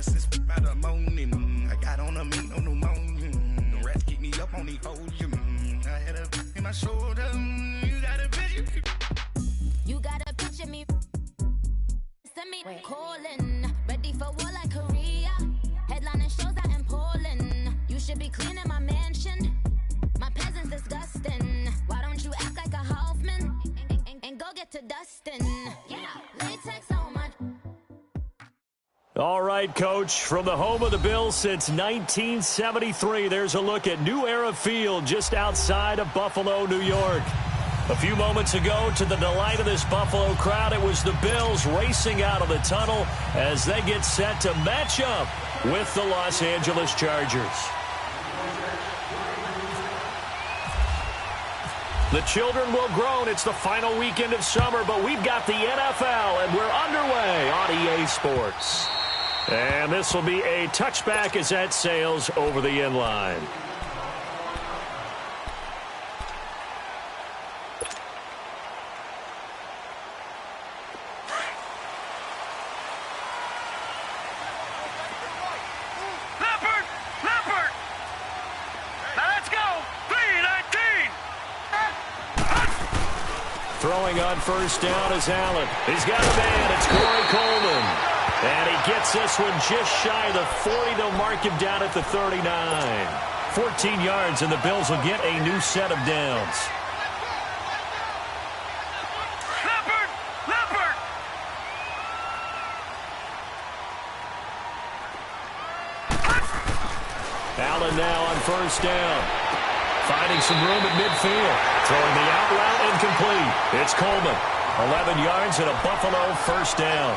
better since by the morning. I got on a meat on the morning. The rats keep me up on these hoes. I had a in my shoulder. You got a picture. You got a picture me. Send me calling. Ready for war like Korea. Headlining shows out in Poland. You should be cleaning my mansion. My peasants disgusting. Why don't you act like a Hoffman and go get to Dustin? Yeah, latex so much. All right, Coach, from the home of the Bills since 1973, there's a look at New Era Field just outside of Buffalo, New York. A few moments ago, to the delight of this Buffalo crowd, it was the Bills racing out of the tunnel as they get set to match up with the Los Angeles Chargers. The children will groan. It's the final weekend of summer, but we've got the NFL, and we're underway on EA Sports. And this will be a touchback as that sails over the end line. Throwing on first down is Allen. He's got a man. It's Corey Coleman. And he gets this one just shy of the 40. They'll mark him down at the 39. 14 yards, and the Bills will get a new set of downs. Allen now on first down. Finding some room at midfield. Throwing the out route incomplete. It's Coleman. 11 yards and a Buffalo first down.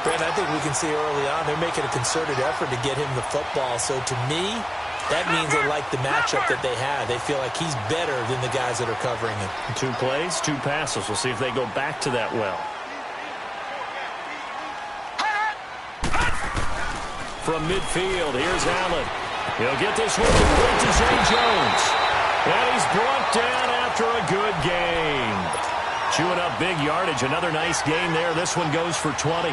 Brent, I think we can see early on they're making a concerted effort to get him the football. So to me, that means they like the matchup that they have. They feel like he's better than the guys that are covering him. 2 plays, 2 passes. We'll see if they go back to that well. From midfield, here's Allen. He'll get this one complete to Zay Jones. And he's brought down after a good game. Chewing up big yardage. Another nice game there. This one goes for 20.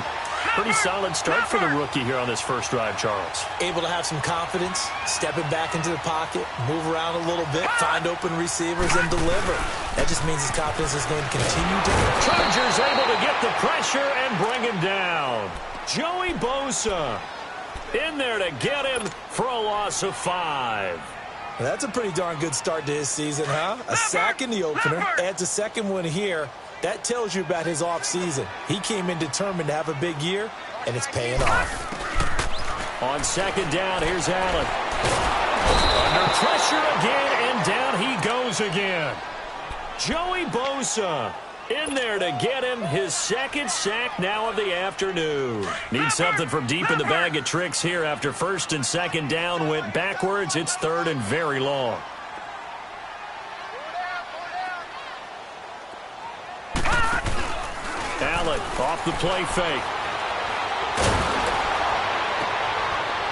Pretty solid start for the rookie here on this first drive, Charles. Able to have some confidence, stepping back into the pocket, move around a little bit, find open receivers, and deliver. That just means his confidence is going to continue to grow. Chargers able to get the pressure and bring him down. Joey Bosa in there to get him for a loss of 5. Well, that's a pretty darn good start to his season, huh? A sack in the opener, adds a second one here. That tells you about his offseason. He came in determined to have a big year, and it's paying off. On second down, here's Allen. Under pressure again, and down he goes again. Joey Bosa in there to get him his second sack now of the afternoon. Needs something from deep in the bag of tricks here after first and second down went backwards. It's third and very long. Allen off the play fake.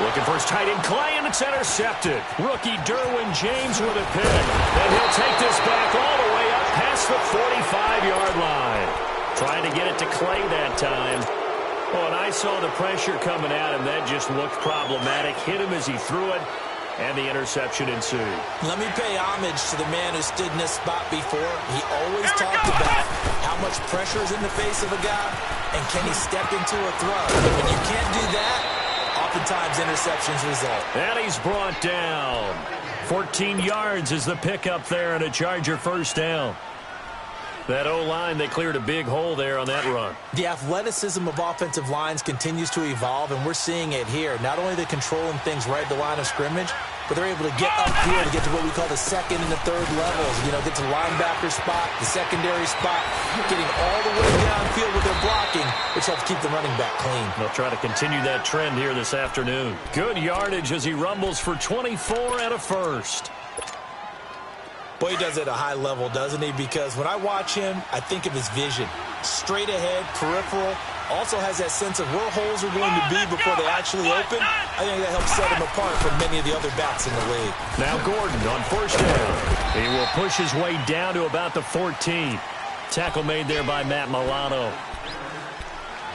Looking for his tight end Clay, and it's intercepted. Rookie Derwin James with a pick. And he'll take this back all the way up past the 45-yard line. Trying to get it to Clay that time. Oh, and I saw the pressure coming at him. That just looked problematic. Hit him as he threw it, and the interception ensued. Let me pay homage to the man who stood in this spot before. He always talked about how much pressure is in the face of a guy, and can he step into a throw. And when you can't do that, oftentimes interceptions result. And he's brought down. 14 yards is the pickup there, and a Charger first down. That O-line, they cleared a big hole there on that run. The athleticism of offensive lines continues to evolve, and we're seeing it here. Not only are they controlling things right at the line of scrimmage, but they're able to get upfield to get to what we call the second and the third levels. You know, get to the linebacker spot, the secondary spot, getting all the way downfield with their blocking, which helps keep the running back clean. They'll try to continue that trend here this afternoon. Good yardage as he rumbles for 24 and a first. Boy, he does it at a high level, doesn't he? Because when I watch him, I think of his vision. Straight ahead, peripheral. Also has that sense of where holes are going to be before they actually open. I think that helps set him apart from many of the other backs in the league. Now Gordon on first down. He will push his way down to about the 14. Tackle made there by Matt Milano.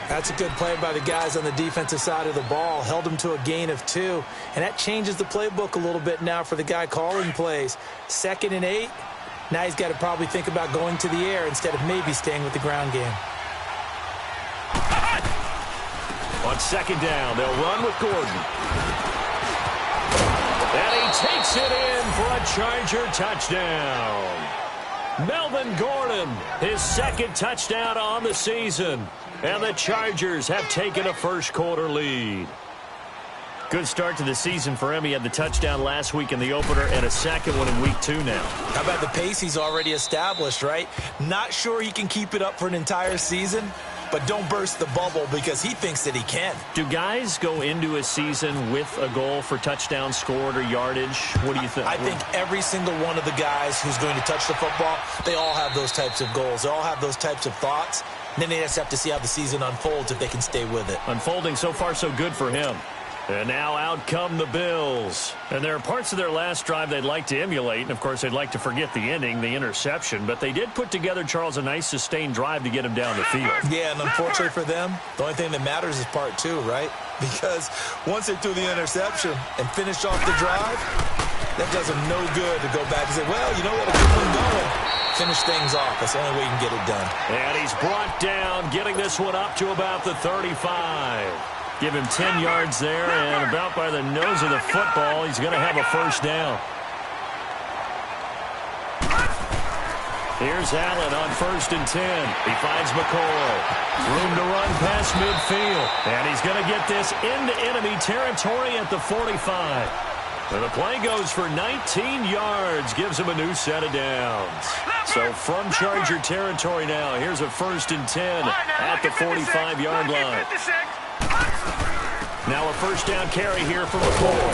That's a good play by the guys on the defensive side of the ball. Held them to a gain of 2. And that changes the playbook a little bit now for the guy calling plays. 2nd and 8. Now he's got to probably think about going to the air instead of maybe staying with the ground game. On 2nd down, they'll run with Gordon. And he takes it in for a Charger touchdown. Melvin Gordon, his 2nd touchdown on the season. And the Chargers have taken a first-quarter lead. Good start to the season for him. He had the touchdown last week in the opener and a 2nd one in week 2 now. How about the pace he's already established, right? Not sure he can keep it up for an entire season, but don't burst the bubble because he thinks that he can. Do guys go into a season with a goal for touchdown scored or yardage? What do you think? I think every single one of the guys who's going to touch the football, they all have those types of goals. They all have those types of thoughts. And then they just have to see how the season unfolds if they can stay with it. Unfolding so far so good for him. And now out come the Bills. And there are parts of their last drive they'd like to emulate. And, of course, they'd like to forget the ending, the interception. But they did put together, Charles, a nice sustained drive to get him down the field. Yeah, and unfortunately for them, the only thing that matters is part 2, right? Because once they threw the interception and finished off the drive, that does them no good to go back and say, well, you know what, keep them going. Finish things off. That's the only way you can get it done. And he's brought down, getting this one up to about the 35. Give him 10 yards there, and about by the nose of the football, he's going to have a first down. Here's Allen on 1st and 10. He finds McCoy. Room to run past midfield. And he's going to get this into enemy territory at the 45. And the play goes for 19 yards, gives him a new set of downs. So from Charger territory now, here's a 1st and 10 at the 45-yard line. Now a first down carry here for McCoy.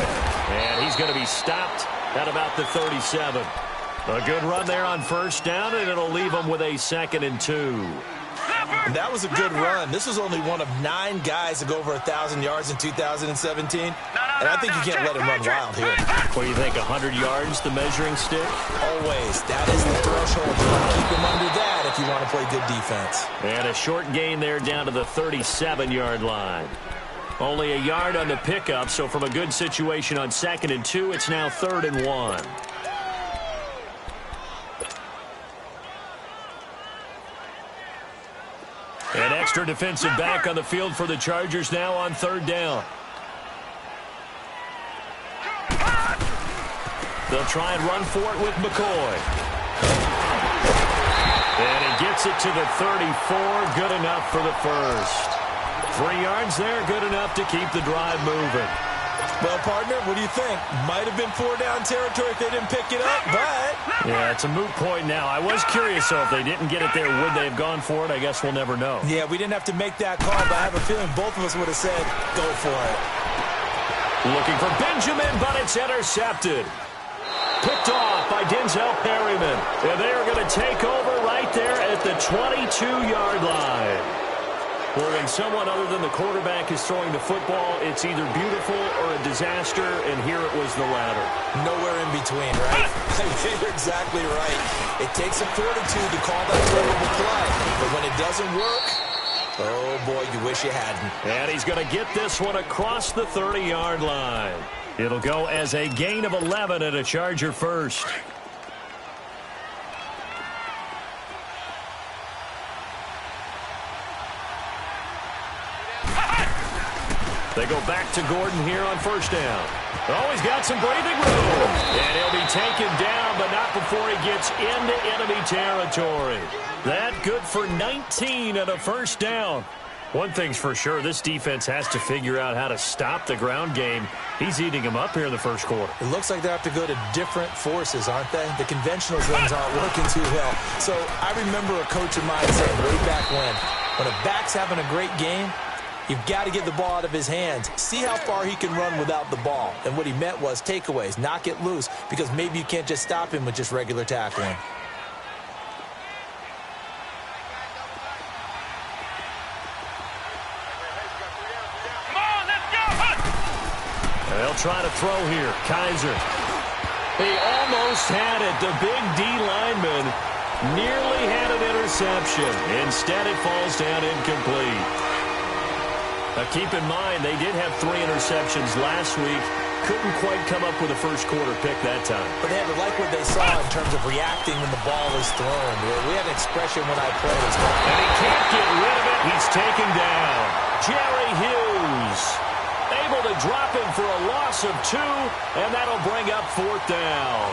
And he's going to be stopped at about the 37. A good run there on first down, and it'll leave him with a 2nd and 2. And that was a good run. This was only one of 9 guys to go over 1,000 yards in 2017. And I think you can't let him run wild here. What do you think, 100 yards, the measuring stick? Always. That is the threshold. You want to keep him under that if you want to play good defense. And a short gain there down to the 37-yard line. Only a yard on the pickup, so from a good situation on 2nd and 2, it's now 3rd and 1. An extra defensive back on the field for the Chargers now on 3rd down. They'll try and run for it with McCoy. And he gets it to the 34. Good enough for the first. 3 yards there, good enough to keep the drive moving. Well, partner, what do you think? Might have been 4-down territory if they didn't pick it up, but... Yeah, it's a moot point now. I was curious, though, if they didn't get it there, would they have gone for it? I guess we'll never know. Yeah, we didn't have to make that call, but I have a feeling both of us would have said, go for it. Looking for Benjamin, but it's intercepted. Picked off by Denzel Perryman. And they are going to take over right there at the 22-yard line. Well, when someone other than the quarterback is throwing the football, it's either beautiful or a disaster, and here it was the latter. Nowhere in between, right? You're exactly right. It takes a fortitude to call that terrible play, but when it doesn't work, oh, boy, you wish you hadn't. And he's going to get this one across the 30-yard line. It'll go as a gain of 11 and a Charger first. They go back to Gordon here on first down. Oh, he's got some breathing room. And he'll be taken down, but not before he gets into enemy territory. That good for 19 and a first down. One thing's for sure, this defense has to figure out how to stop the ground game. He's eating them up here in the first quarter. It looks like they have to go to different forces, aren't they? The conventional things aren't working too well. So I remember a coach of mine saying way back when a back's having a great game, you've got to get the ball out of his hands. See how far he can run without the ball. And what he meant was takeaways, knock it loose, because maybe you can't just stop him with just regular tackling. They'll try to throw here. Kaiser. He almost had it. The big D lineman nearly had an interception. Instead, it falls down incomplete. Now keep in mind, they did have 3 interceptions last week. Couldn't quite come up with a first quarter pick that time. But they had to like what they saw in terms of reacting when the ball is thrown. We had an expression when I played. And he can't get rid of it. He's taken down. Jerry Hughes able to drop him for a loss of 2, and that'll bring up 4th down.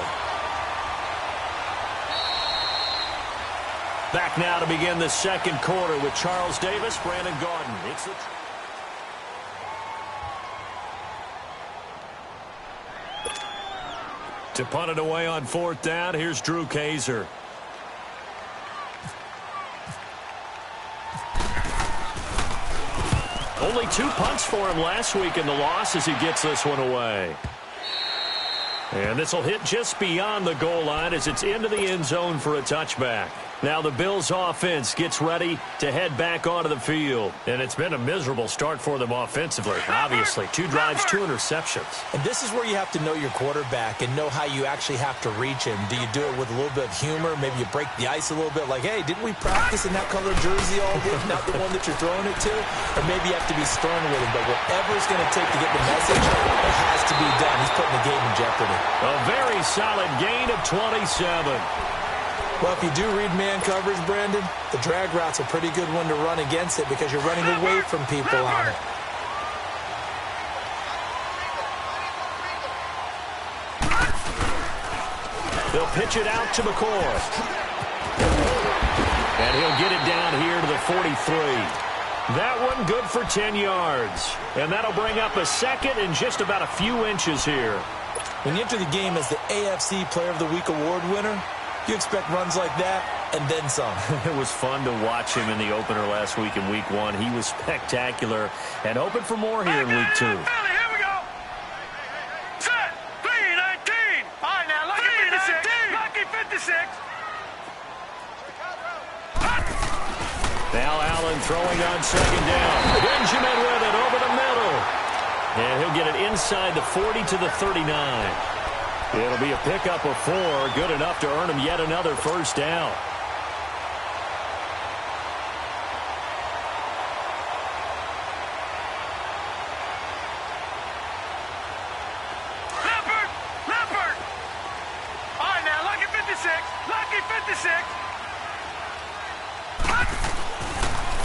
Back now to begin the second quarter with Charles Davis, Brandon Gaudin. It's the... To punt it away on 4th down, here's Drew Kaiser. Only 2 punts for him last week in the loss as he gets this one away. And this will hit just beyond the goal line as it's into the end zone for a touchback. Now the Bills offense gets ready to head back onto the field. And it's been a miserable start for them offensively, obviously. 2 drives, 2 interceptions. And this is where you have to know your quarterback and know how you actually have to reach him. Do you do it with a little bit of humor? Maybe you break the ice a little bit like, hey, didn't we practice in that color jersey all week? Not the one that you're throwing it to? Or maybe you have to be stern with him. But whatever it's going to take to get the message, it has to be done. He's putting the game in jeopardy. A very solid gain of 27. Well, if you do read man coverage, Brandon, the drag route's a pretty good one to run against it because you're running away from people on it. They'll pitch it out to McCoy. And he'll get it down here to the 43. That one good for 10 yards. And that'll bring up a second and just about a few inches here. When you enter the game as the AFC Player of the Week award winner, you expect runs like that, and then some. It was fun to watch him in the opener last week in Week 1. He was spectacular, and hoping for more here in Week 2. Here we go. Set. 3-19. All right, now, lucky 56. Lucky 56. Now Allen throwing on second down. Benjamin with it over the middle. And he'll get it inside the 40 to the 39. It'll be a pickup of 4, good enough to earn him yet another first down. Leopard. All right, now, lucky 56. Lucky 56.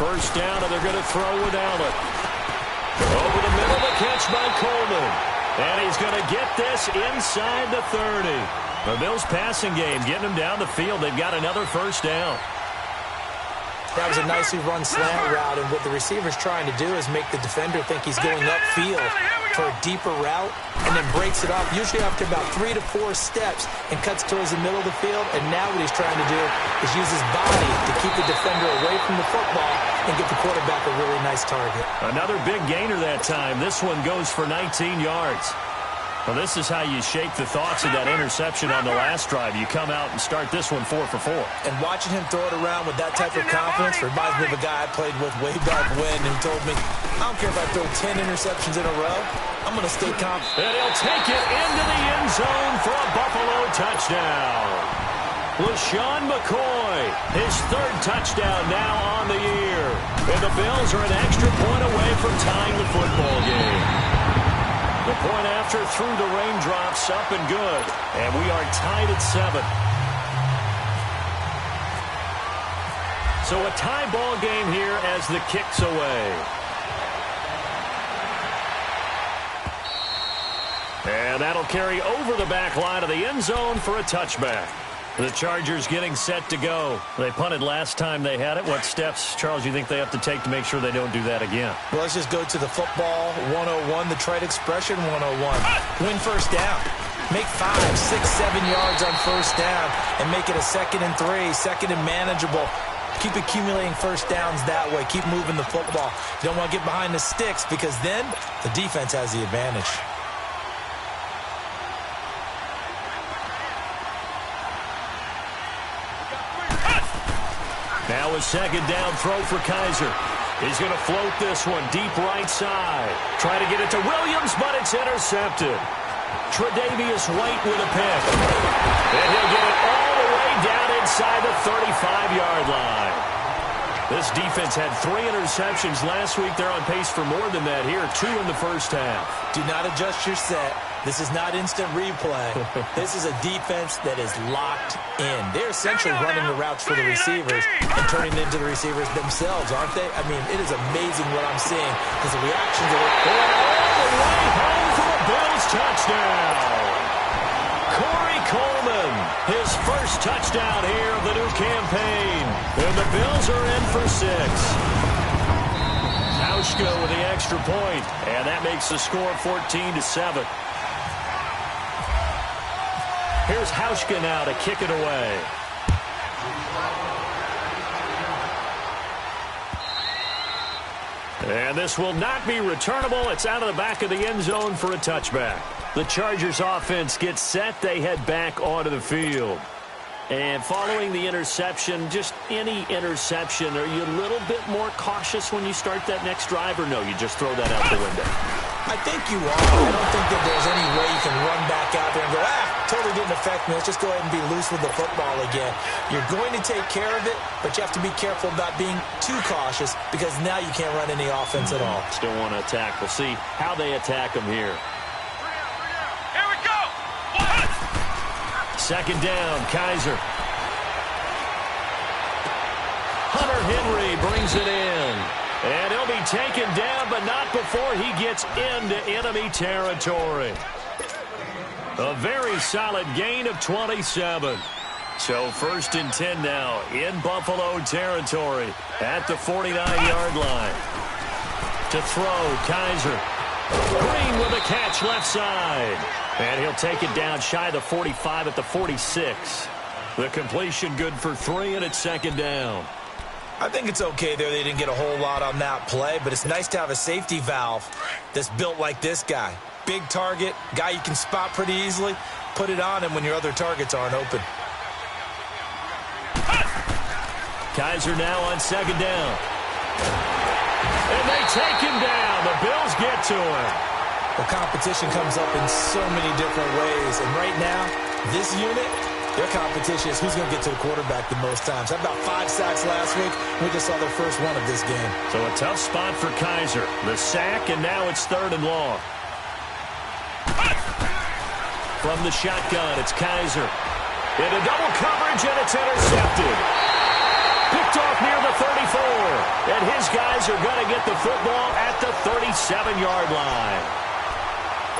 First down, and they're going to throw with Allen. Over the middle, the catch by Coleman. And he's going to get this inside the 30. The Bills passing game getting them down the field. They've got another first down. That was a nicely run slant route, and what the receiver's trying to do is make the defender think he's going upfield for a deeper route, and then breaks it off, usually after about 3 to 4 steps, and cuts towards the middle of the field. And now what he's trying to do is use his body to keep the defender away from the football and get the quarterback a really nice target. Another big gainer that time. This one goes for 19 yards. Well, this is how you shake the thoughts of that interception on the last drive. You come out and start this one 4 for 4. And watching him throw it around with that type of confidence reminds me of a guy I played with way back when who told me, I don't care if I throw 10 interceptions in a row, I'm going to stay confident. And he'll take it into the end zone for a Buffalo touchdown. LaShawn McCoy, his 3rd touchdown now on the year. And the Bills are an extra point away from tying the football game. The point after through the raindrops, up and good. And we are tied at 7. So a tie ball game here as the kick's away. And that'll carry over the back line of the end zone for a touchback. The Chargers getting set to go. They punted last time they had it. What steps, Charles, you think they have to take to make sure they don't do that again? Well, let's just go to the football 101, the trade expression 101. Win first down. Make 5, 6, 7 yards on first down and make it a 2nd and 3, 2nd and manageable. Keep accumulating first downs that way. Keep moving the football. You don't want to get behind the sticks because then the defense has the advantage. Now a second down throw for Kaiser. He's going to float this one deep right side. Try to get it to Williams, but it's intercepted. Tre'Davious White with a pick. And he'll get it all the way down inside the 35-yard line. This defense had 3 interceptions last week. They're on pace for more than that here, 2 in the first half. Do not adjust your set. This is not instant replay. This is a defense that is locked in. They're essentially running the routes for the receivers and turning it into the receivers themselves, aren't they? I mean, it is amazing what I'm seeing because the reactions are all the way home for a Bills touchdown. Corey Coleman, his first touchdown here of the new campaign. And the Bills are in for 6. Hauschka with the extra point, and that makes the score 14-7. Here's Hauschka now to kick it away. And this will not be returnable. It's out of the back of the end zone for a touchback. The Chargers offense gets set. They head back onto the field. And following the interception, just any interception, are you a little bit more cautious when you start that next drive, or no, you just throw that out the window? I think you are. I don't think that there's any way you can run back out there and go, totally didn't affect me. Let's just go ahead and be loose with the football again. You're going to take care of it, but you have to be careful about being too cautious because now you can't run any offense at all. Still want to attack. We'll see how they attack them here. Here we go. What? Second down, Kaiser. Hunter Henry brings it in. And he'll be taken down, but not before he gets into enemy territory. A very solid gain of 27. So 1st and 10 now in Buffalo territory at the 49-yard line. To throw, Kaiser. Green with a catch left side. And he'll take it down shy of the 45 at the 46. The completion good for 3, and it's 2nd down. I think it's okay there. They didn't get a whole lot on that play, but it's nice to have a safety valve that's built like this guy. Big target, guy you can spot pretty easily. Put it on him when your other targets aren't open. Kaiser now on 2nd down. And they take him down. The Bills get to him. The competition comes up in so many different ways, and right now, this unit, their competition is who's going to get to the quarterback the most times. Had about 5 sacks last week. We just saw their first one of this game. So a tough spot for Kaiser. The sack, and now it's 3rd and long. From the shotgun, it's Kaiser. Into double coverage, and it's intercepted. Picked off near the 34. And his guys are going to get the football at the 37-yard line.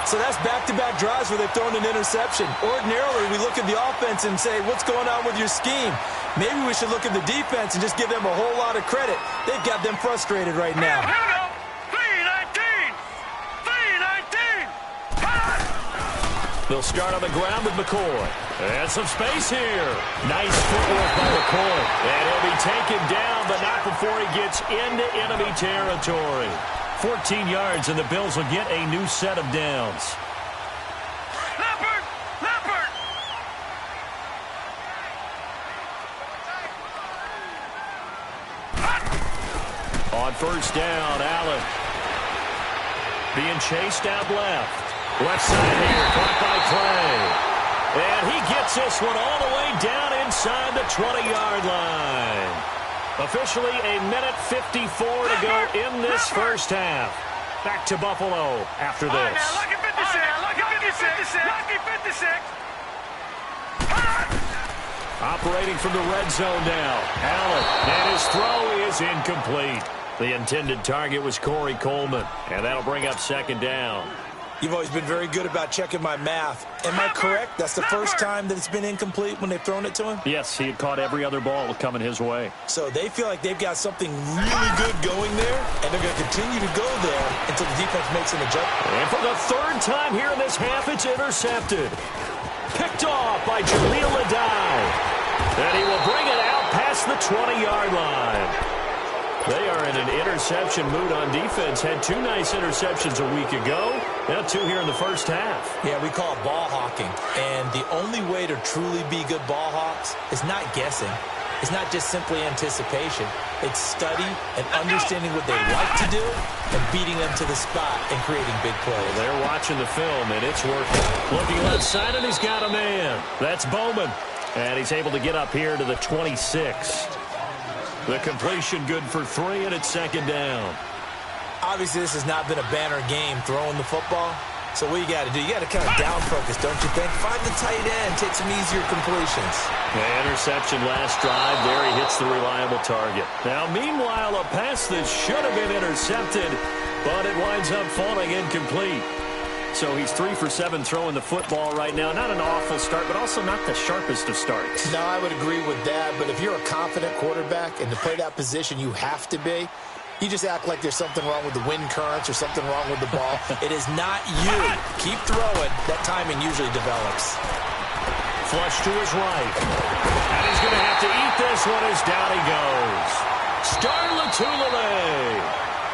So that's back-to-back drives where they've thrown an interception. Ordinarily, we look at the offense and say, what's going on with your scheme? Maybe we should look at the defense and just give them a whole lot of credit. They've got them frustrated right now. 3-19! 3-19! They'll start on the ground with McCoy. And some space here. Nice footwork by McCoy. And he'll be taken down, but not before he gets into enemy territory. 14 yards, and the Bills will get a new set of downs. Leopard! Leopard! On 1st down, Allen. Being chased out left. Left side here, caught by Clay. And he gets this one all the way down inside the 20-yard line. Officially a minute 54 to go in this first half. Back to Buffalo after this. Now, lucky 56. Lucky 56. Operating from the red zone now. Allen, and his throw is incomplete. The intended target was Corey Coleman, and that'll bring up 2nd down. You've always been very good about checking my math. Am I correct? That's the first time that it's been incomplete when they've thrown it to him? Yes, he had caught every other ball coming his way. So they feel like they've got something really good going there, and they're going to continue to go there until the defense makes an adjustment. And for the 3rd time here in this half, it's intercepted. Picked off by Jaleel Adai. And he will bring it out past the 20-yard line. They are in an interception mood on defense. Had 2 nice interceptions a week ago. Now 2 here in the first half. Yeah, we call it ball hawking. And the only way to truly be good ball hawks is not guessing. It's not just simply anticipation. It's study and understanding what they like to do and beating them to the spot and creating big plays. Well, they're watching the film, and it's working. Looking left side, and he's got a man. That's Bowman. And he's able to get up here to the 26. The completion good for 3, and it's second down. Obviously, this has not been a banner game throwing the football. So what you got to do, you got to kind of down focus, don't you think? Find the tight end, take some easier completions. The interception last drive. There he hits the reliable target. Now, meanwhile, a pass that should have been intercepted, but it winds up falling incomplete. So he's 3 for 7 throwing the football right now. Not an awful start, but also not the sharpest of starts. No, I would agree with that. But if you're a confident quarterback and to play that position, you have to be. You just act like there's something wrong with the wind currents or something wrong with the ball. It is not you. Keep throwing. That timing usually develops. Flush to his right. And he's going to have to eat this one as down he goes. Starlatulale.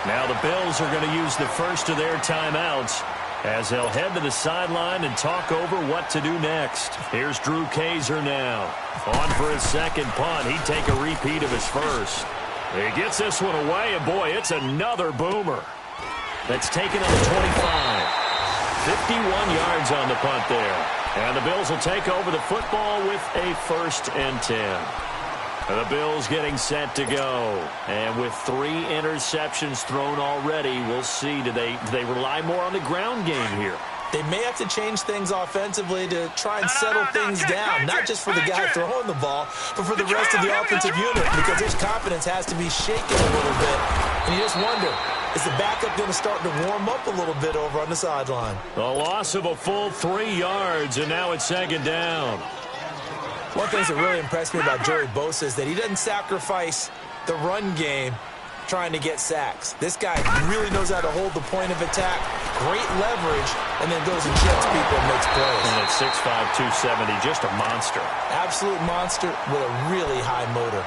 Now the Bills are going to use the first of their timeouts as they'll head to the sideline and talk over what to do next. Here's Drew Kaiser now. On for his second punt. He'd take a repeat of his first. He gets this one away, and boy, it's another boomer. That's taken on the 25. 51 yards on the punt there. And the Bills will take over the football with a 1st and 10. The Bills getting set to go. And with 3 interceptions thrown already, we'll see. Do they rely more on the ground game here? They may have to change things offensively to try and settle things down, not just for the guy throwing the ball, but for the rest of the offensive unit, because his confidence has to be shaken a little bit. And you just wonder, is the backup going to start to warm up a little bit over on the sideline? A loss of a full 3 yards, and now it's second down. One thing that really impressed me about Joey Bosa is that he doesn't sacrifice the run game trying to get sacks. This guy really knows how to hold the point of attack, great leverage, and then goes and chips people and makes plays. And at 6'5", 270, just a monster. Absolute monster with a really high motor.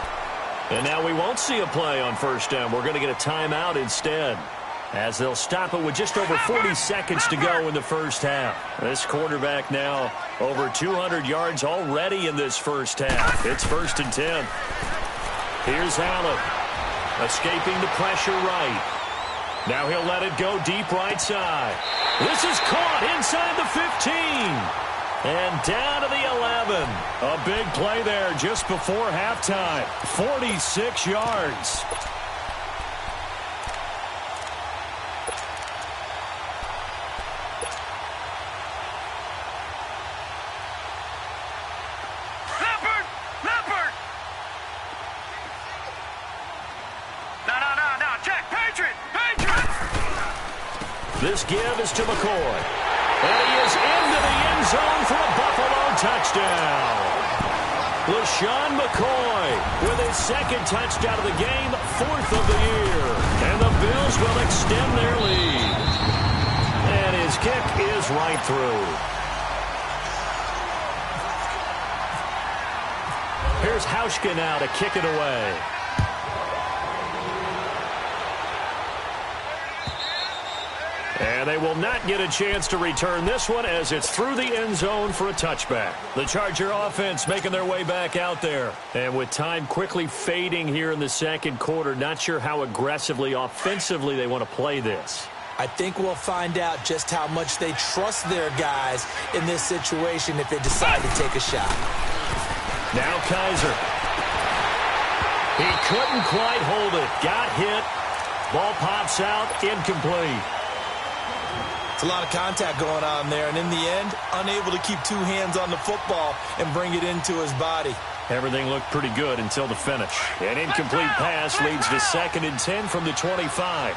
And now we won't see a play on 1st down. We're going to get a timeout instead, as they'll stop it with just over 40 seconds to go in the first half. This quarterback now over 200 yards already in this first half. It's 1st and 10. Here's Allen. Escaping the pressure right. Now he'll let it go deep right side. This is caught inside the 15. And down to the 11. A big play there just before halftime. 46 yards. This give is to McCoy. And he is into the end zone for a Buffalo touchdown. LaShawn McCoy with his 2nd touchdown of the game, 4th of the year. And the Bills will extend their lead. And his kick is right through. Here's Hauschka now to kick it away. And they will not get a chance to return this one as it's through the end zone for a touchback. The Charger offense making their way back out there. And with time quickly fading here in the second quarter, not sure how aggressively, offensively they want to play this. I think we'll find out just how much they trust their guys in this situation if they decide to take a shot. Now Kaiser. He couldn't quite hold it. Got hit. Ball pops out. Incomplete. It's a lot of contact going on there, and in the end, unable to keep 2 hands on the football and bring it into his body. Everything looked pretty good until the finish. An incomplete pass leads to 2nd and 10 from the 25.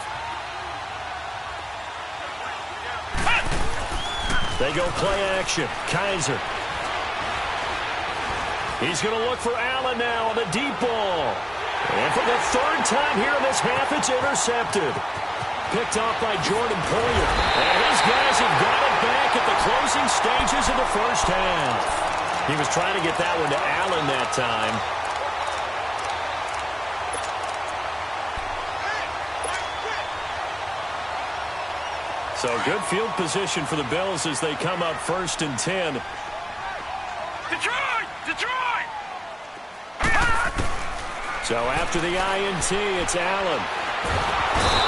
They go play action. Kaiser. He's going to look for Allen now on the deep ball. And for the 3rd time here in this half, it's intercepted. Picked off by Jordan Poyer. And his guys have got it back at the closing stages of the first half. He was trying to get that one to Allen that time. So good field position for the Bills as they come up 1st and 10. Detroit! Detroit! So after the INT, it's Allen.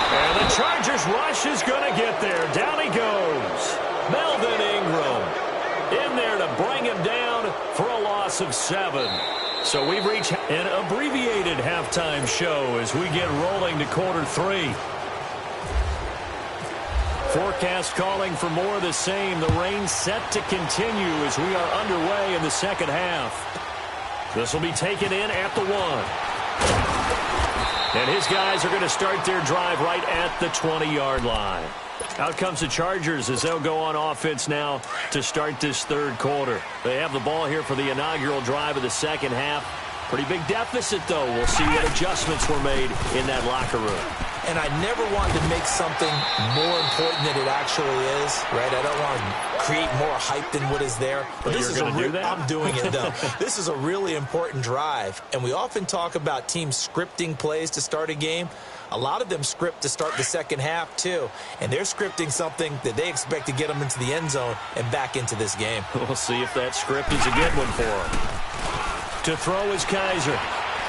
And the Chargers rush is going to get there. Down he goes. Melvin Ingram in there to bring him down for a loss of 7. So we've reached an abbreviated halftime show as we get rolling to quarter 3. Forecast calling for more of the same. The rain set to continue as we are underway in the second half. This will be taken in at the 1. And his guys are going to start their drive right at the 20-yard line. Out comes the Chargers as they'll go on offense now to start this third quarter. They have the ball here for the inaugural drive of the second half. Pretty big deficit, though. We'll see what adjustments were made in that locker room. And I never wanted to make something more important than it actually is, right? I don't want to create more hype than what is there. But this is going to do that? I'm doing it, though. This is a really important drive. And we often talk about teams scripting plays to start a game. A lot of them script to start the second half, too. And they're scripting something that they expect to get them into the end zone and back into this game. We'll see if that script is a good one for them. To throw is Kaiser.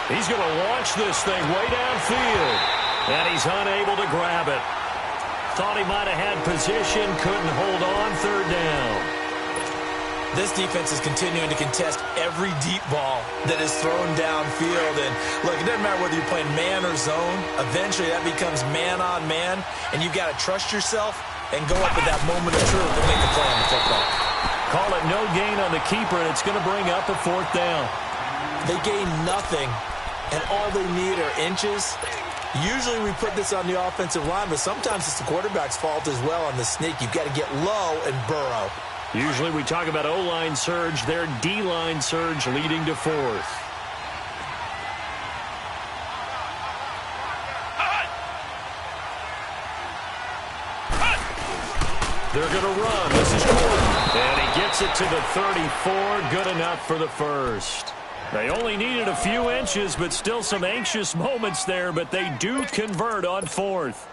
He's going to launch this thing way downfield. And he's unable to grab it. Thought he might have had position, couldn't hold on, third down. This defense is continuing to contest every deep ball that is thrown downfield. And look, it doesn't matter whether you're playing man or zone. Eventually that becomes man on man. And you've got to trust yourself and go up at that moment of truth and make the play on the football. Call it no gain on the keeper, and it's going to bring up a fourth down. They gain nothing, and all they need are inches. Usually we put this on the offensive line, but sometimes it's the quarterback's fault as well on the sneak. You've got to get low and burrow. Usually we talk about O-line surge, their D-line surge leading to fourth. They're going to run. This is Gordon. And he gets it to the 34. Good enough for the first. They only needed a few inches, but still some anxious moments there, but they do convert on fourth.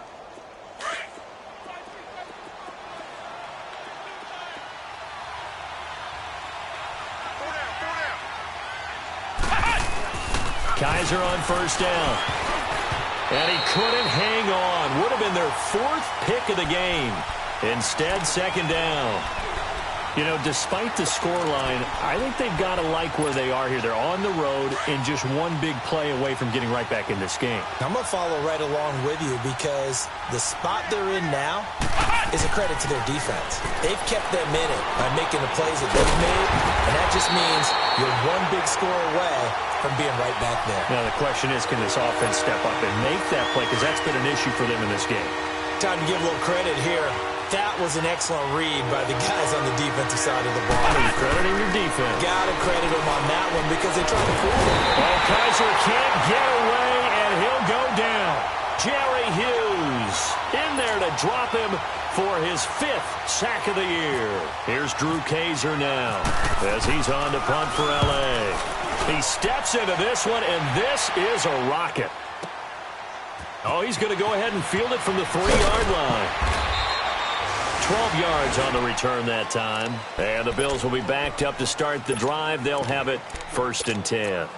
Kaiser on first down. And he couldn't hang on. Would have been their fourth pick of the game. Instead, second down. You know, despite the scoreline, I think they've got to like where they are here. They're on the road and just one big play away from getting right back in this game. I'm going to follow right along with you because the spot they're in now is a credit to their defense. They've kept them in it by making the plays that they've made, and that just means you're one big score away from being right back there. Now, the question is, can this offense step up and make that play? Because that's been an issue for them in this game. Time to give a little credit here. That was an excellent read by the guys on the defensive side of the ball. You're crediting your defense. Got to credit them on that one because they tried to fool him. Well, Kaiser can't get away, and he'll go down. Jerry Hughes in there to drop him for his 5th sack of the year. Here's Drew Kaiser now as he's on to punt for L.A. He steps into this one, and this is a rocket. Oh, he's going to go ahead and field it from the 3-yard line. 12 yards on the return that time. And the Bills will be backed up to start the drive. They'll have it 1st and 10.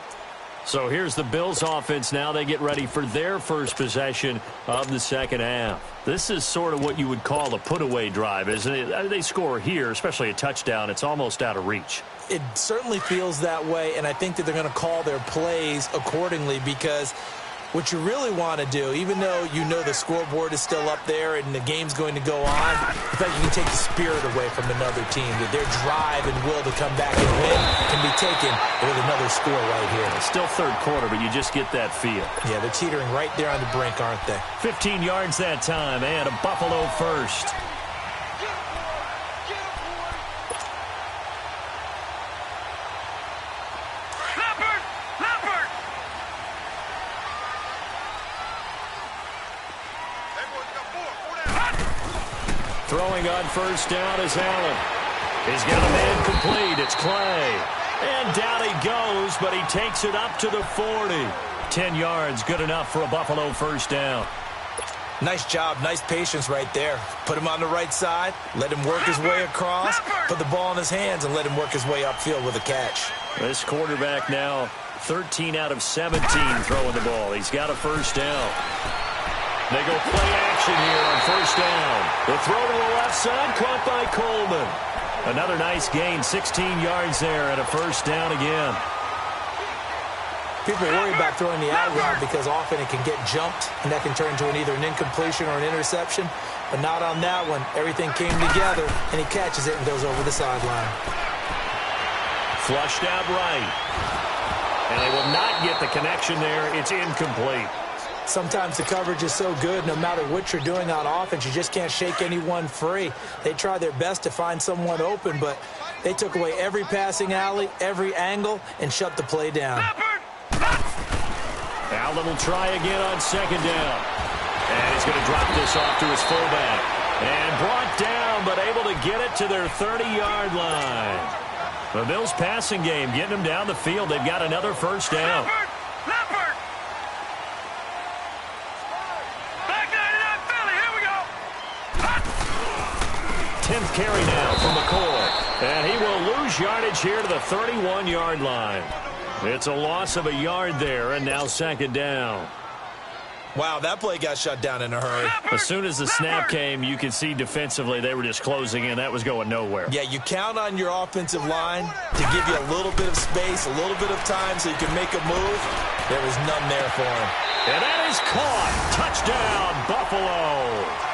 So here's the Bills offense now. They get ready for their first possession of the second half. This is sort of what you would call a put-away drive, isn't it? They score here, especially a touchdown. It's almost out of reach. It certainly feels that way, and I think that they're going to call their plays accordingly because what you really want to do, even though you know the scoreboard is still up there and the game's going to go on, in fact, you can take the spirit away from another team. That their drive and will to come back and win can be taken with another score right here. It's still third quarter, but you just get that feel. Yeah, they're teetering right there on the brink, aren't they? 15 yards that time, and a Buffalo first. Throwing on first down is Allen. He's got a man complete. It's Clay. And down he goes, but he takes it up to the 40. 10 yards, good enough for a Buffalo first down. Nice job, nice patience right there. Put him on the right side, let him work his way across, put the ball in his hands, and let him work his way upfield with a catch. This quarterback now 13 out of 17 throwing the ball. He's got a first down. They go play action here on first down. The throw to the left side, caught by Coleman. Another nice gain, 16 yards there, and a first down again. People worry about throwing the out route because often it can get jumped, and that can turn into either an incompletion or an interception. But not on that one. Everything came together, and he catches it and goes over the sideline. Flushed out right. And they will not get the connection there. It's incomplete. Sometimes the coverage is so good, no matter what you're doing on offense, you just can't shake anyone free. They try their best to find someone open, but they took away every passing alley, every angle, and shut the play down. Allen will try again on second down. And he's going to drop this off to his fullback. And brought down, but able to get it to their 30-yard line. The Bills' passing game getting them down the field. They've got another first down. Leopard! Back 99 Philly, here we go! 10th carry now from McCoy. And he will lose yardage here to the 31-yard line. It's a loss of a yard there, and now second down. Wow, that play got shut down in a hurry. As soon as the snap came, you could see defensively they were just closing in. That was going nowhere. Yeah, you count on your offensive line to give you a little bit of space, a little bit of time so you can make a move. There was none there for him. And that is caught. Touchdown, Buffalo.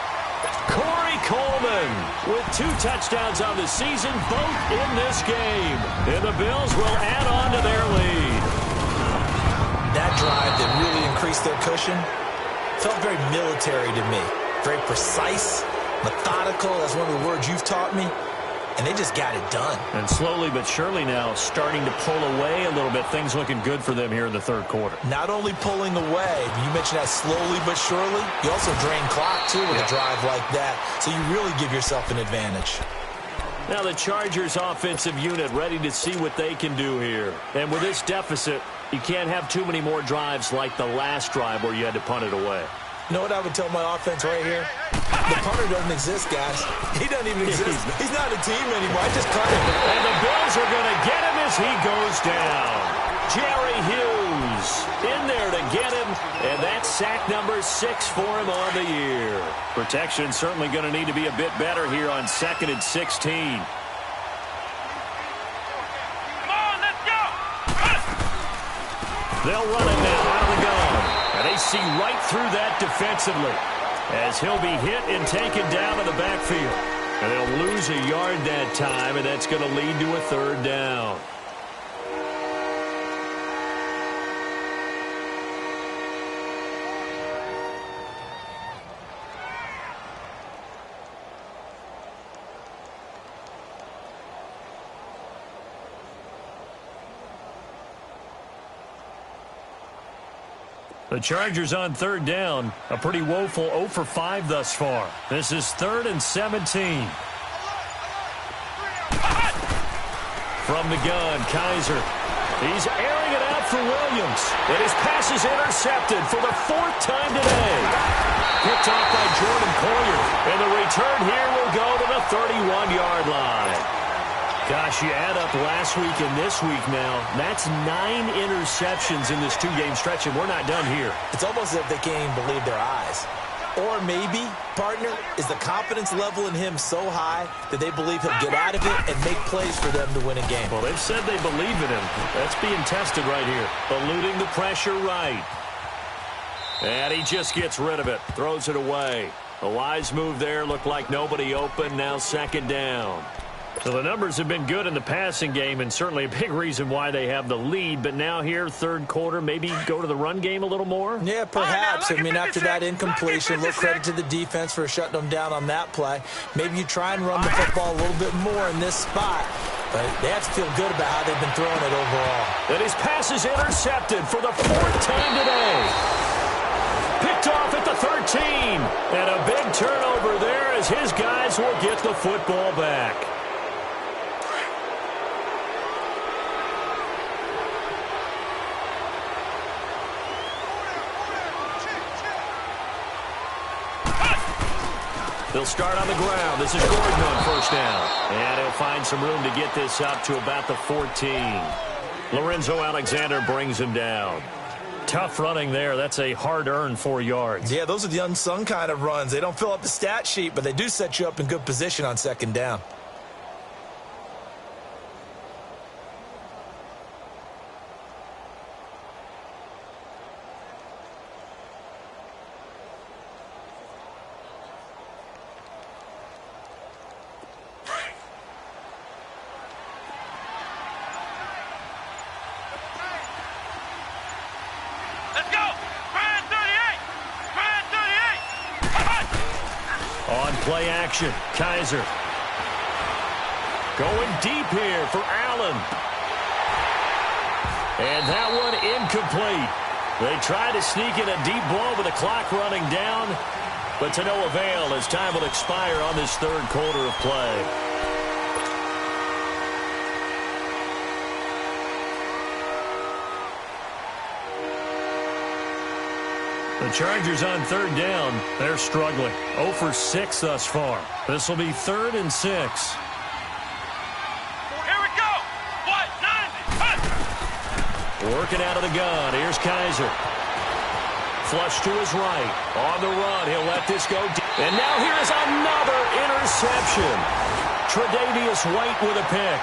Corey Coleman with 2 touchdowns on the season, both in this game. And the Bills will add on to their lead. That drive that really increased their cushion felt very military to me. Very precise, methodical. That's one of the words you've taught me. And they just got it done. And slowly but surely now starting to pull away a little bit. Things looking good for them here in the third quarter. Not only pulling away, you mentioned that slowly but surely. You also drain clock, too, with a drive like that. So you really give yourself an advantage. Now the Chargers offensive unit ready to see what they can do here. And with this deficit, you can't have too many more drives like the last drive where you had to punt it away. You know what I would tell my offense right here? The punter doesn't exist, guys. He doesn't even exist. He's not a team anymore. I just cut him. And the Bills are going to get him as he goes down. Jerry Hughes in there to get him, and that's sack number 6 for him on the year. Protection certainly going to need to be a bit better here on 2nd and 16. They'll run it now out of the gun. And they see right through that defensively as he'll be hit and taken down in the backfield. And they'll lose a yard that time, and that's going to lead to a third down. The Chargers on third down, a pretty woeful 0 for 5 thus far. This is 3rd and 17. From the gun, Kaiser. He's airing it out for Williams. And his pass is intercepted for the 4th time today. Picked off by Jordan Poyer. And the return here will go to the 31-yard line. Gosh, you add up last week and this week now, that's 9 interceptions in this 2-game stretch, and we're not done here. It's almost as if they can't even believe their eyes. Or maybe, partner, is the confidence level in him so high that they believe he'll get out of it and make plays for them to win a game. Well, they've said they believe in him. That's being tested right here. Eluding the pressure right. And he just gets rid of it, throws it away. A wise move there, looked like nobody open, now second down. So the numbers have been good in the passing game, and certainly a big reason why they have the lead. But now here, third quarter, maybe go to the run game a little more? Yeah, perhaps. I mean, after that incompletion, a little credit to the defense for shutting them down on that play. Maybe you try and run the football a little bit more in this spot. But they have to feel good about how they've been throwing it overall. And his pass is intercepted for the 4th time today. Picked off at the 13. And a big turnover there as his guys will get the football back. They'll start on the ground. This is Gordon on first down. And he'll find some room to get this up to about the 14. Lorenzo Alexander brings him down. Tough running there. That's a hard-earned 4 yards. Yeah, those are the unsung kind of runs. They don't fill up the stat sheet, but they do set you up in good position on second down. play action. Kaiser. Going deep here for Allen. And that one incomplete. They tried to sneak in a deep ball with the clock running down, but to no avail as time will expire on this third quarter of play. The Chargers on third down. They're struggling. 0 for 6 thus far. This will be 3rd and 6. Here we go. What? 90. Working out of the gun. Here's Kaiser. Flush to his right. On the run. He'll let this go deep. And now here is another interception. Tre'Davious White with a pick.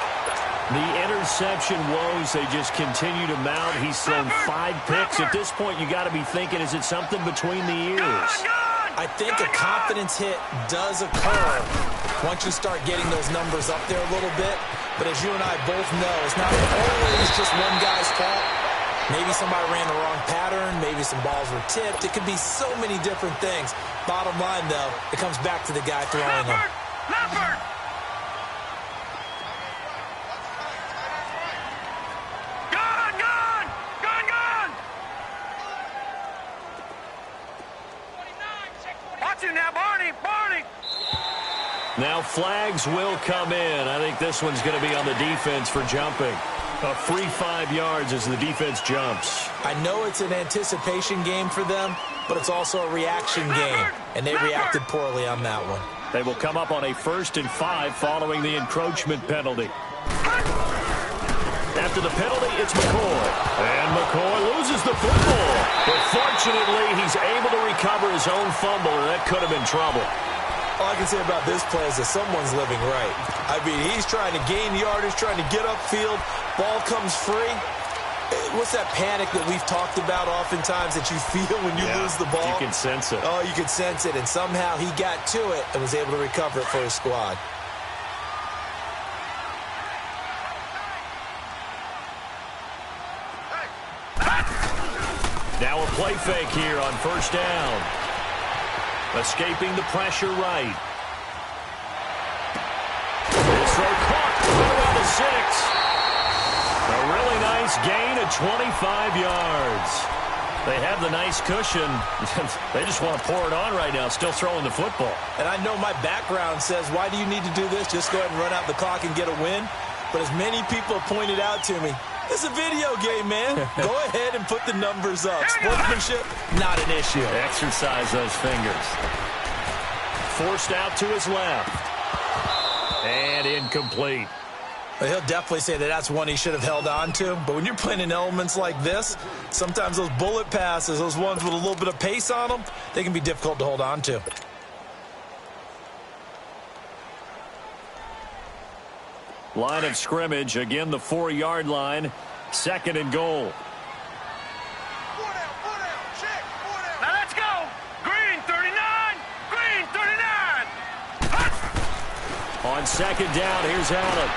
The interception woes, they just continue to mount. He's thrown 5 picks. At this point, you got to be thinking, is it something between the ears? I think a confidence hit does occur once you start getting those numbers up there a little bit. But as you and I both know, it's not always just one guy's fault. Maybe somebody ran the wrong pattern. Maybe some balls were tipped. It could be so many different things. Bottom line, though, it comes back to the guy throwing them. Leopard. Now, Barney. Now flags will come in. I think this one's going to be on the defense for jumping. A free 5 yards as the defense jumps. I know it's an anticipation game for them, but it's also a reaction game, and they reacted poorly on that one. They will come up on a 1st and 5 following the encroachment penalty. After the penalty, it's McCoy. And McCoy loses the football. But fortunately, he's able to recover his own fumble, and that could have been trouble. All I can say about this play is that someone's living right. I mean, he's trying to gain yardage, trying to get upfield. Ball comes free. What's that panic that we've talked about oftentimes that you feel when you lose the ball? You can sense it. Oh, you can sense it. And somehow he got to it and was able to recover it for his squad. Now a play fake here on 1st down. Escaping the pressure right. This throw caught. Around the 6. A really nice gain of 25 yards. They have the nice cushion. They just want to pour it on right now, still throwing the football. And I know my background says, why do you need to do this? Just go ahead and run out the clock and get a win. But as many people have pointed out to me, it's a video game, man. Go ahead and put the numbers up. Sportsmanship, not an issue. Exercise those fingers. Forced out to his left. And incomplete. Well, he'll definitely say that that's one he should have held on to. But when you're playing in elements like this, sometimes those bullet passes, those ones with a little bit of pace on them, they can be difficult to hold on to. Line of scrimmage, again the 4-yard line, 2nd and goal. Now let's go. Green 39. Green 39. On 2nd down, here's Allen.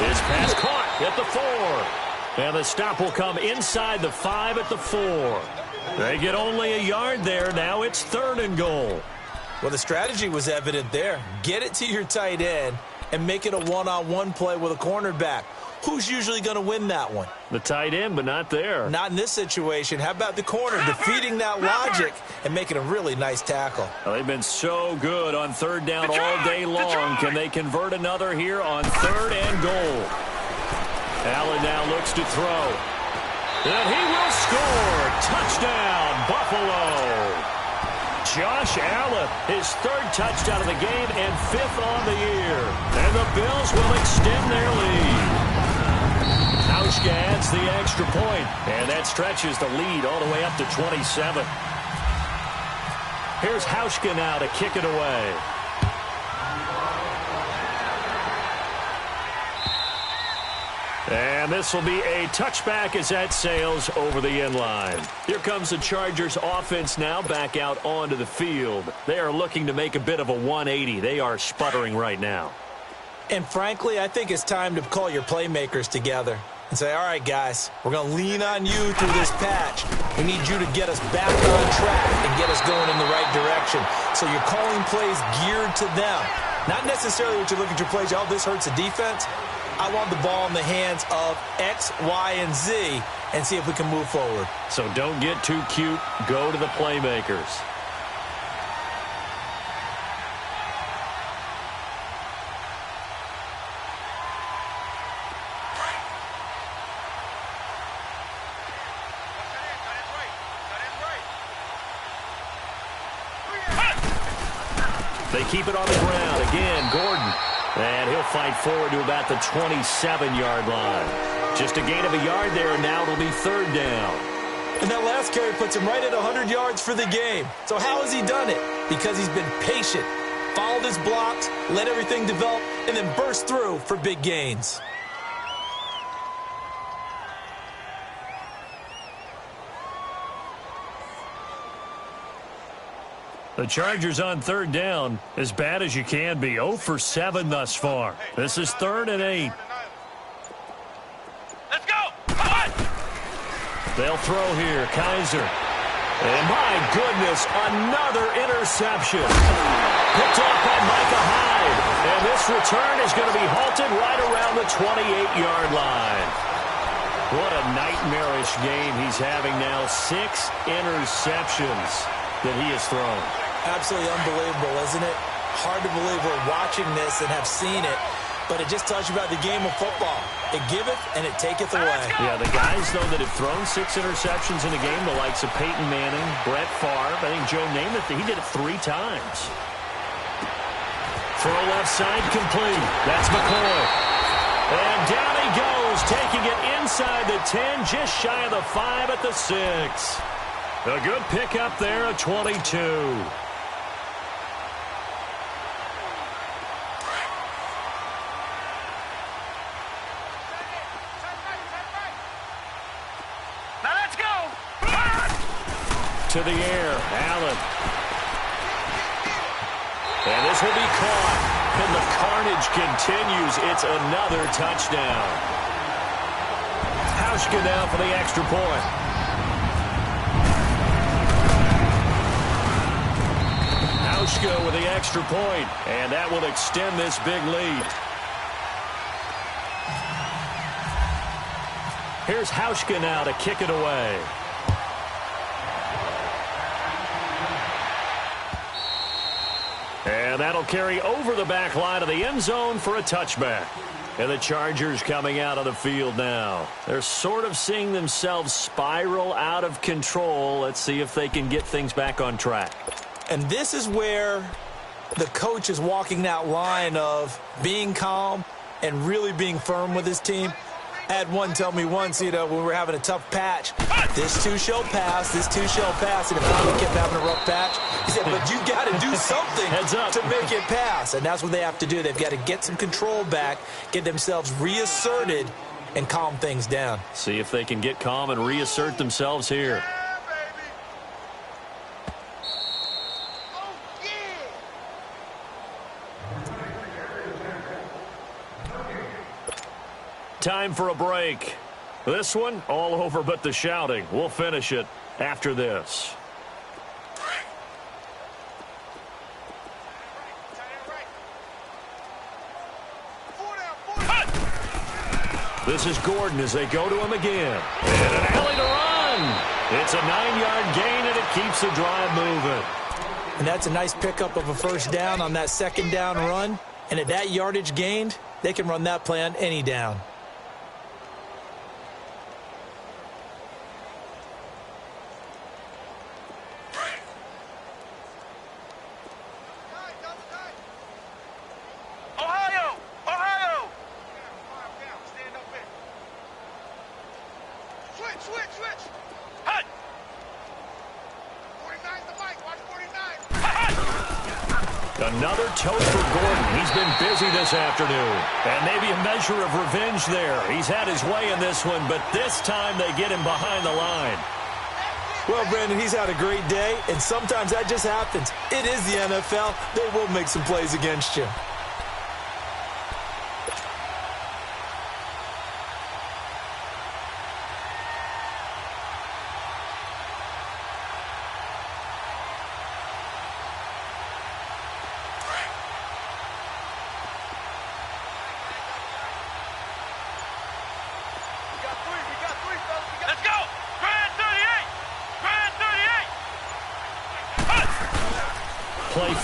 His pass caught at the 4. And the stop will come inside the 5 at the 4. They get only a yard there. Now it's 3rd and goal. Well, the strategy was evident there. Get it to your tight end and make it a one-on-one play with a cornerback. Who's usually going to win that one? The tight end, but not there. Not in this situation. How about the corner defeating that logic and making a really nice tackle? Well, they've been so good on 3rd down all day long. Can they convert another here on 3rd and goal? Allen now looks to throw. And he will score. Touchdown, Buffalo. Josh Allen, his 3rd touchdown of the game and 5th on the year. And the Bills will extend their lead. Hauschka adds the extra point, and that stretches the lead all the way up to 27. Here's Hauschka now to kick it away. And this will be a touchback as that sails over the end line. Here comes the Chargers offense now back out onto the field. They are looking to make a bit of a 180. They are sputtering right now. And frankly, I think it's time to call your playmakers together and say, all right, guys, we're going to lean on you through this patch. We need you to get us back on track and get us going in the right direction. So you're calling plays geared to them. Not necessarily what you look at your plays, oh, this hurts the defense. I want the ball in the hands of X, Y, and Z and see if we can move forward. So don't get too cute. Go to the playmakers. They keep it on the ground. Again, Gordon. And he'll fight forward to about the 27-yard line. Just a gain of a yard there, and now it'll be third down. And that last carry puts him right at 100 yards for the game. So how has he done it? Because he's been patient, followed his blocks, let everything develop, and then burst through for big gains. The Chargers on third down, as bad as you can be. 0 for 7 thus far. This is 3rd and 8. Let's go! Come on! They'll throw here. Kaiser. And my goodness, another interception. Picked off by Micah Hyde. And this return is going to be halted right around the 28-yard line. What a nightmarish game he's having now. 6 interceptions that he has thrown. Absolutely unbelievable, isn't it? Hard to believe we're watching this and have seen it, but it just tells you about the game of football. It giveth and it taketh away. Yeah, the guys, though, that have thrown 6 interceptions in a game, the likes of Peyton Manning, Brett Favre, I think Joe Namath, he did it 3 times. Throw left side complete. That's McCoy. And down he goes, taking it inside the 10, just shy of the 5 at the 6. A good pickup there at 22. Now let's go! To the air, Allen. And this will be caught. And the carnage continues. It's another touchdown. Hauschka now for the extra point. Hauschka with the extra point, and that will extend this big lead. Here's Hauschka now to kick it away. And that'll carry over the back line of the end zone for a touchback. And the Chargers coming out of the field now. They're sort of seeing themselves spiral out of control. Let's see if they can get things back on track. And this is where the coach is walking that line of being calm and really being firm with his team. I had one tell me once, when we were having a tough patch, this too shall pass, this too shall pass. And if I kept having a rough patch, he said, but you got to do something to make it pass. And that's what they have to do. They've got to get some control back, get themselves reasserted, and calm things down. See if they can get calm and reassert themselves here. Time for a break. This one, all over but the shouting. We'll finish it after this. This is Gordon as they go to him again. And an alley to run. It's a 9-yard gain, and it keeps the drive moving. And that's a nice pickup of a first down on that second down run. And at that yardage gained, they can run that play on any down. Another toast for Gordon. He's been busy this afternoon. And maybe a measure of revenge there. He's had his way in this one, but this time they get him behind the line. Well, Brandon, he's had a great day, and sometimes that just happens. It is the NFL. They will make some plays against you.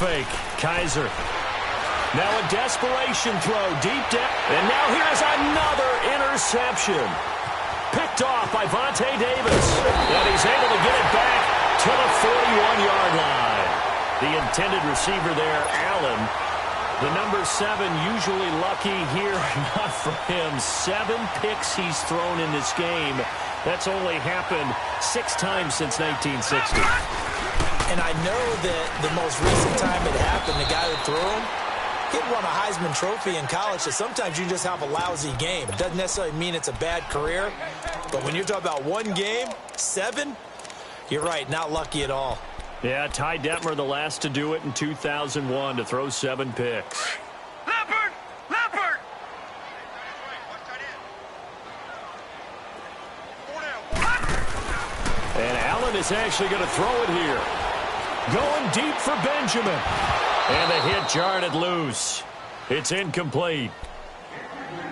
fake. Kaiser. Now a desperation throw deep down. And now here's another interception. Picked off by Vontae Davis. And he's able to get it back to the 41-yard line. The intended receiver there, Allen. The number 7 usually lucky here. Not for him. 7 picks he's thrown in this game. That's only happened 6 times since 1960. And I know that the most recent time it happened, the guy who threw him, he won a Heisman Trophy in college, so sometimes you just have a lousy game. It doesn't necessarily mean it's a bad career, but when you're talking about one game, 7, you're right, not lucky at all. Yeah, Ty Detmer, the last to do it in 2001, to throw 7 picks. Leopard! Leopard! And Allen is actually going to throw it here. Going deep for Benjamin. And the hit jarred it loose. It's incomplete.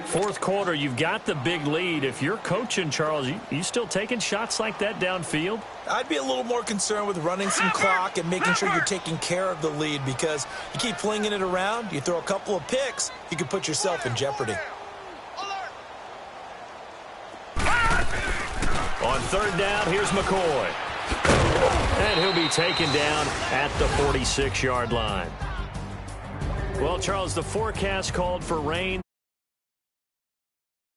Fourth quarter, you've got the big lead. If you're coaching, Charles, you still taking shots like that downfield? I'd be a little more concerned with running some clock and making sure you're taking care of the lead, because you keep flinging it around, you throw a couple of picks, you can put yourself in jeopardy. On third down, here's McCoy. And he'll be taken down at the 46-yard line. Well, Charles, the forecast called for rain.